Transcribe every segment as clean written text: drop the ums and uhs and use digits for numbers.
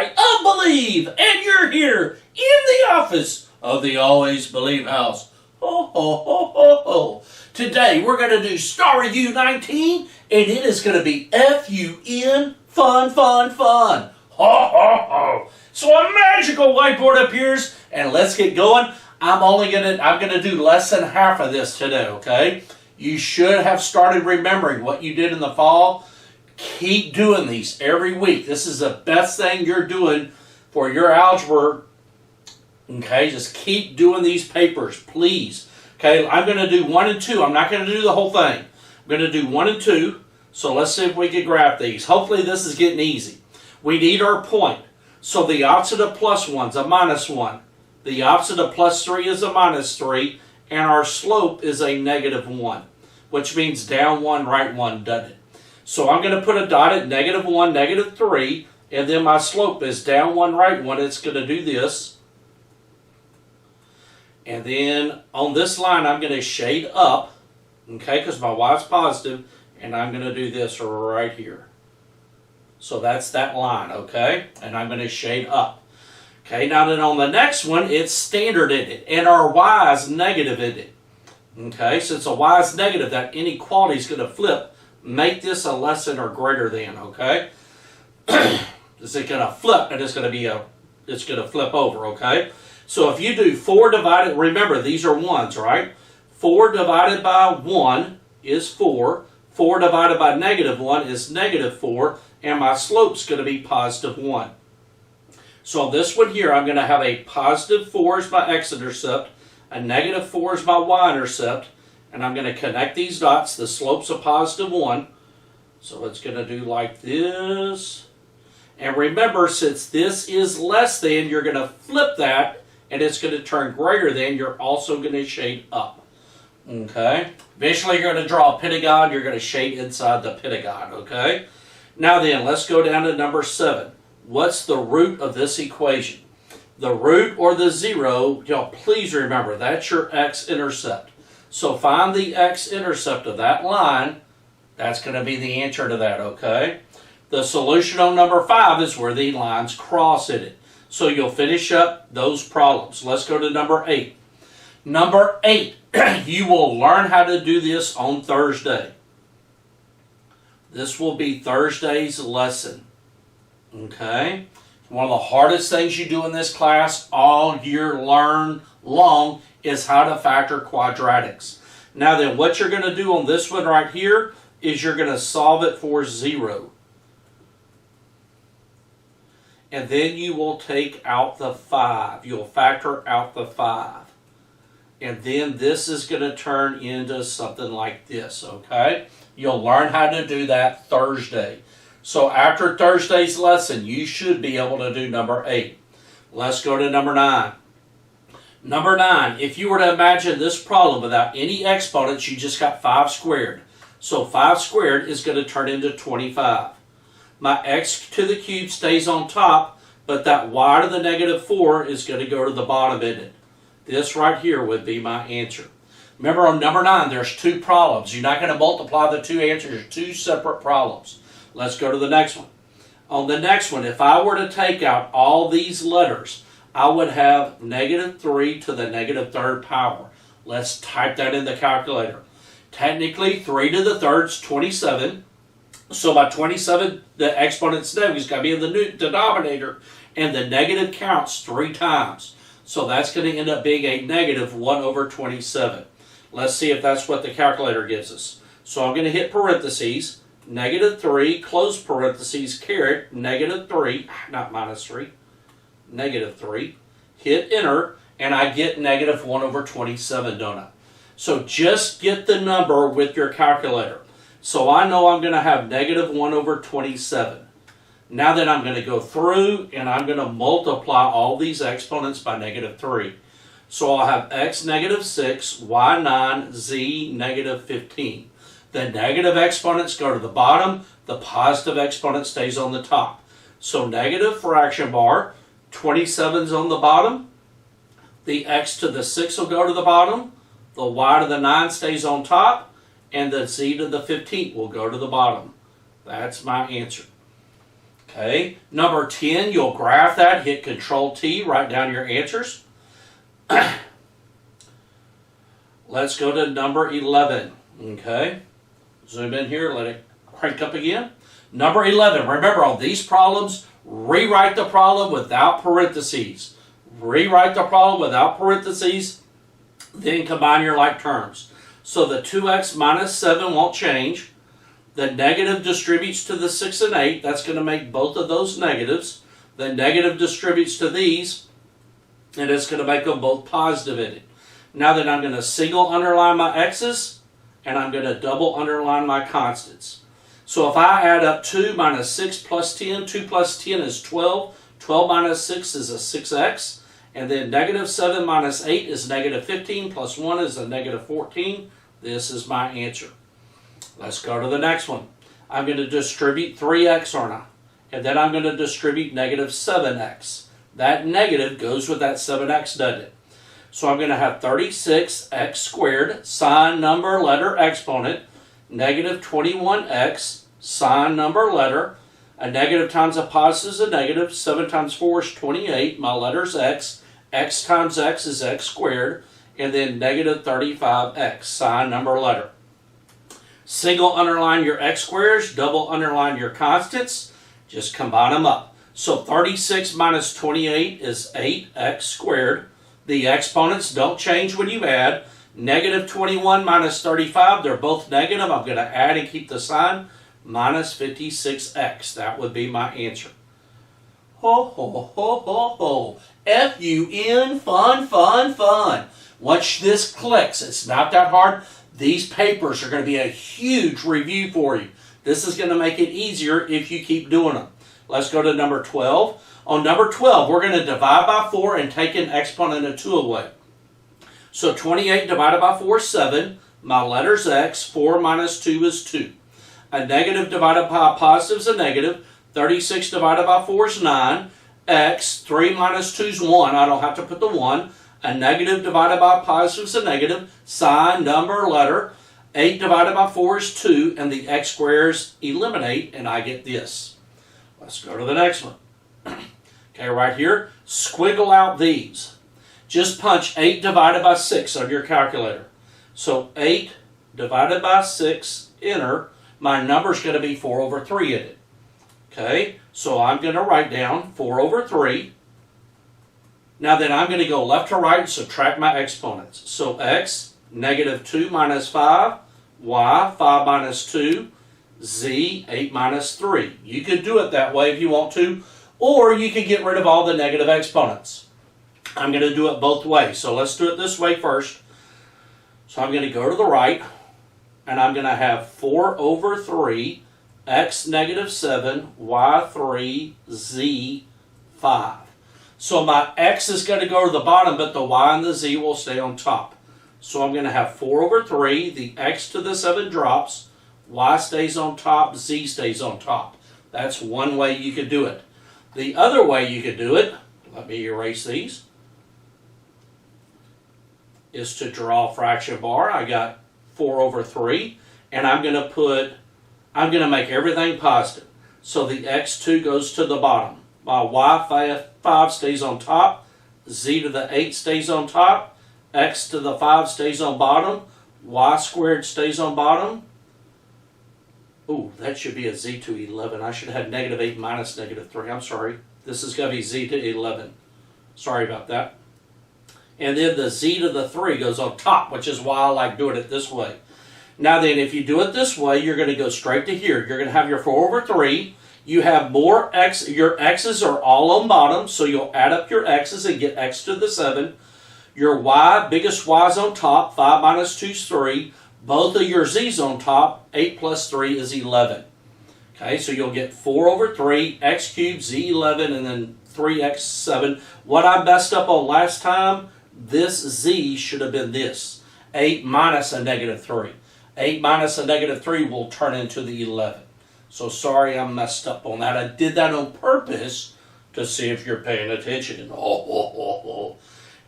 of Believe, and you're here in the office of the Always Believe House. Ho, ho, ho, ho, ho. Today we're going to do Star Review 19, and it is going to be F-U-N, fun, fun, fun. Ho, ho, ho. So a magical whiteboard appears, and let's get going. I'm gonna do less than half of this today, okay? You should have started remembering what you did in the fall. Keep doing these every week. This is the best thing you're doing for your algebra. Okay, just keep doing these papers, please. Okay, I'm going to do 1 and 2. I'm not going to do the whole thing. I'm going to do 1 and 2. So let's see if we can graph these. Hopefully this is getting easy. We need our point. So the opposite of plus 1 is a minus 1. The opposite of plus 3 is a minus 3. And our slope is a negative 1. Which means down 1, right 1, doesn't it? So I'm going to put a dot at negative 1, negative 3. And then my slope is down 1, right 1. It's going to do this. And then on this line, I'm going to shade up, okay, because my y is positive, and I'm going to do this right here. So that's that line, okay, and I'm going to shade up. Okay, now then on the next one, it's standard in it, and our y is negative in it. Okay, since a y is negative, that inequality is going to flip. Make this a less than or greater than, okay? Is it going to flip, and it's going to flip over, okay? So if you do 4 divided, remember these are ones, right? 4 divided by 1 is 4. 4 divided by negative 1 is negative 4. And my slope's going to be positive 1. So on this one here, I'm going to have a positive 4 as my x-intercept. A negative 4 is my y-intercept. And I'm going to connect these dots. The slope's a positive 1. So it's going to do like this. And remember, since this is less than, you're going to flip that. And it's going to turn greater than. You're also going to shade up. Okay? Eventually you're going to draw a pentagon. You're going to shade inside the pentagon. Okay? Now then, let's go down to number 7. What's the root of this equation? The root or the 0, y'all please remember, that's your x-intercept. So find the x-intercept of that line. That's going to be the answer to that. Okay? The solution on number 5 is where the lines cross in it. So you'll finish up those problems. Let's go to number 8. Number 8, you will learn how to do this on Thursday. This will be Thursday's lesson. Okay? One of the hardest things you do in this class all year long is how to factor quadratics. Now then, what you're going to do on this one right here is you're going to solve it for 0. And then you will take out the 5. You'll factor out the 5. And then this is going to turn into something like this, okay? You'll learn how to do that Thursday. So after Thursday's lesson, you should be able to do number 8. Let's go to number 9. Number 9, if you were to imagine this problem without any exponents, you just got 5 squared. So 5 squared is going to turn into 25. My x to the cube stays on top, but that y to the negative 4 is going to go to the bottom, isn't it? This right here would be my answer. Remember on number 9, there's 2 problems. You're not going to multiply the 2 answers. There's 2 separate problems. Let's go to the next one. On the next one, if I were to take out all these letters, I would have negative 3 to the negative 3rd power. Let's type that in the calculator. Technically, 3 to the 3rd is 27. So by 27, the exponent's negative. It's got to be in the denominator. And the negative counts 3 times. So that's going to end up being a negative 1 over 27. Let's see if that's what the calculator gives us. So I'm going to hit parentheses. Negative 3, close parentheses, caret, negative 3, not minus 3, negative 3. Hit enter, and I get negative 1 over 27, don't I? So just get the number with your calculator. So I know I'm going to have negative 1 over 27. Now then I'm going to go through and I'm going to multiply all these exponents by negative 3. So I'll have x negative 6, y 9, z negative 15. The negative exponents go to the bottom. The positive exponent stays on the top. So negative fraction bar, 27's on the bottom. The x to the 6 will go to the bottom. The y to the 9 stays on top. And the z to the 15th will go to the bottom. That's my answer. Okay, number 10, you'll graph that, hit Control T, write down your answers. Let's go to number 11. Okay, zoom in here, let it crank up again. Number 11, remember on these problems, rewrite the problem without parentheses. Rewrite the problem without parentheses, then combine your like terms. So the 2x minus 7 won't change. The negative distributes to the 6 and 8. That's going to make both of those negatives. The negative distributes to these, and it's going to make them both positive in it. Now then, I'm going to single underline my x's, and I'm going to double underline my constants. So if I add up 2 minus 6 plus 10, 2 plus 10 is 12. 12 minus 6 is a 6x. And then negative 7 minus 8 is negative 15, plus 1 is a negative 14. This is my answer. Let's go to the next one. I'm going to distribute 3x, aren't I? And then I'm going to distribute negative 7x. That negative goes with that 7x, doesn't it? So I'm going to have 36x squared, sign, number, letter, exponent, negative 21x, sign, number, letter. A negative times a positive is a negative. 7 times 4 is 28. My letter's x. X times x is x squared. And then negative 35x, sign, number, letter. Single underline your x squares, double underline your constants. Just combine them up. So 36 minus 28 is 8x squared. The exponents don't change when you add. Negative 21 minus 35, they're both negative. I'm going to add and keep the sign. Minus 56x. That would be my answer. Ho, ho, ho, ho, ho. F-U-N, fun, fun, fun. Once this clicks, it's not that hard. These papers are going to be a huge review for you. This is going to make it easier if you keep doing them. Let's go to number 12. On number 12, we're going to divide by 4 and take an exponent of 2 away. So 28 divided by 4 is 7. My letter's x. 4 minus 2 is 2. A negative divided by a positive is a negative. 36 divided by 4 is 9. X. 3 minus 2 is 1. I don't have to put the 1. A negative divided by a positive is a negative. Sign, number, letter. 8 divided by 4 is 2. And the x squares eliminate, and I get this. Let's go to the next one. Okay, right here, squiggle out these. Just punch 8 divided by 6 on your calculator. So 8 divided by 6, enter. My number's going to be 4 over 3 in it. Okay, so I'm going to write down 4 over 3. Now then I'm going to go left to right and subtract my exponents. So x, negative 2 minus 5, y, 5 minus 2, z, 8 minus 3. You could do it that way if you want to, or you could get rid of all the negative exponents. I'm going to do it both ways. So let's do it this way first. So I'm going to go to the right, and I'm going to have 4 over 3, x negative 7, y 3, z 5. So my x is going to go to the bottom, but the y and the z will stay on top. So I'm going to have 4 over 3, the x to the 7 drops, y stays on top, z stays on top. That's one way you could do it. The other way you could do it, let me erase these, is to draw a fraction bar. I got 4 over 3, and I'm going to make everything positive. So the x2 goes to the bottom. My y5 stays on top, z to the 8 stays on top, x to the 5 stays on bottom, y squared stays on bottom. Ooh, that should be a z to 11. I should have had negative 8 minus negative 3. I'm sorry. This is going to be z to 11. Sorry about that. And then the z to the 3 goes on top, which is why I like doing it this way. Now then, if you do it this way, you're going to go straight to here. You're going to have your 4 over 3. You have more x. Your x's are all on bottom, so you'll add up your x's and get x to the 7. Your y, biggest y's on top. 5 minus 2 is 3. Both of your z's on top. 8 plus 3 is 11. Okay, so you'll get 4 over 3, x cubed, z 11, and then 3x7. What I messed up on last time, this z should have been this. 8 minus a negative 3. 8 minus a negative 3 will turn into the 11. So sorry I messed up on that. I did that on purpose to see if you're paying attention.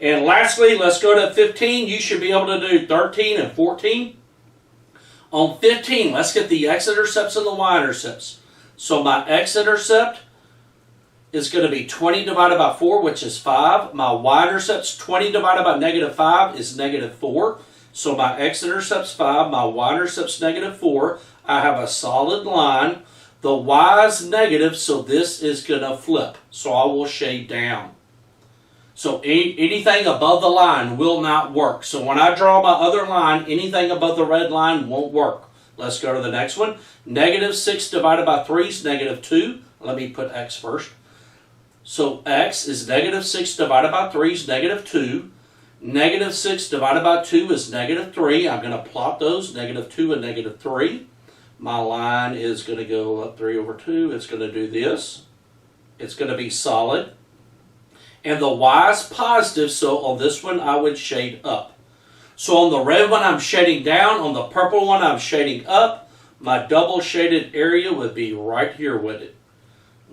And lastly, let's go to 15. You should be able to do 13 and 14. On 15, let's get the x-intercepts and the y-intercepts. So my x-intercept, is going to be 20 divided by 4, which is 5. My y-intercept's 20 divided by negative 5 is negative 4. So my x-intercept's 5, my y-intercept's negative 4. I have a solid line. The y is negative, so this is going to flip. So I will shade down. So anything above the line will not work. So when I draw my other line, anything above the red line won't work. Let's go to the next one. Negative 6 divided by 3 is negative 2. Let me put x first. So x is negative 6 divided by 3 is negative 2. Negative 6 divided by 2 is negative 3. I'm going to plot those, negative 2 and negative 3. My line is going to go up 3 over 2. It's going to do this. It's going to be solid. And the y is positive, so on this one I would shade up. So on the red one I'm shading down, on the purple one I'm shading up. My double shaded area would be right here with it.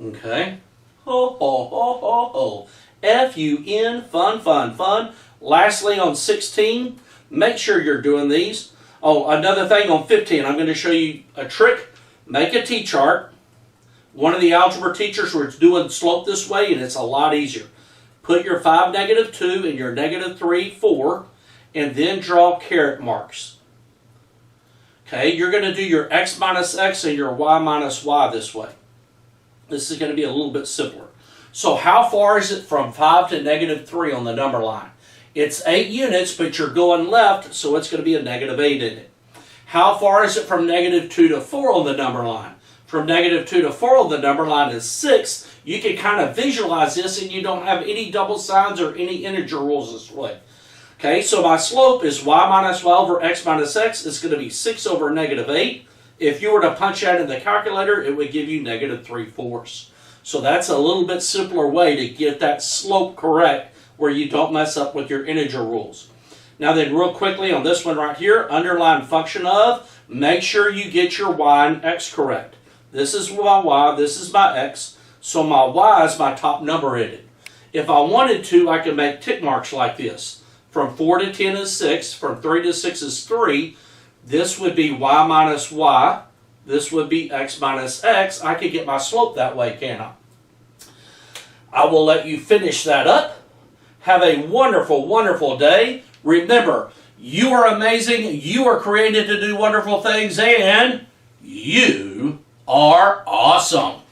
Okay? Ho, ho, ho, ho, ho. F-U-N, fun, fun, fun. Lastly, on 16, make sure you're doing these. Oh, another thing on 15, I'm going to show you a trick. Make a T-chart. One of the algebra teachers was doing slope this way, and it's a lot easier. Put your 5, negative 2, and your negative 3, 4, and then draw caret marks. Okay, you're going to do your x minus x and your y minus y this way. This is going to be a little bit simpler. So how far is it from 5 to negative 3 on the number line? It's 8 units, but you're going left, so it's going to be a negative 8 in it. How far is it from negative 2 to 4 on the number line? From negative 2 to 4 on the number line is 6. You can kind of visualize this, and you don't have any double signs or any integer rules this way. Okay, so my slope is y minus y over x minus x. It's going to be 6 over negative 8. If you were to punch that in the calculator, it would give you negative 3/4. So that's a little bit simpler way to get that slope correct where you don't mess up with your integer rules. Now then, real quickly on this one right here, underline function of, make sure you get your y and x correct. This is my y, this is my x, so my y is my top number in it. If I wanted to, I could make tick marks like this. From 4 to 10 is 6, from 3 to 6 is 3. This would be y minus y. This would be x minus x. I could get my slope that way, can't I? I will let you finish that up. Have a wonderful, wonderful day. Remember, you are amazing, you are created to do wonderful things, and you are awesome.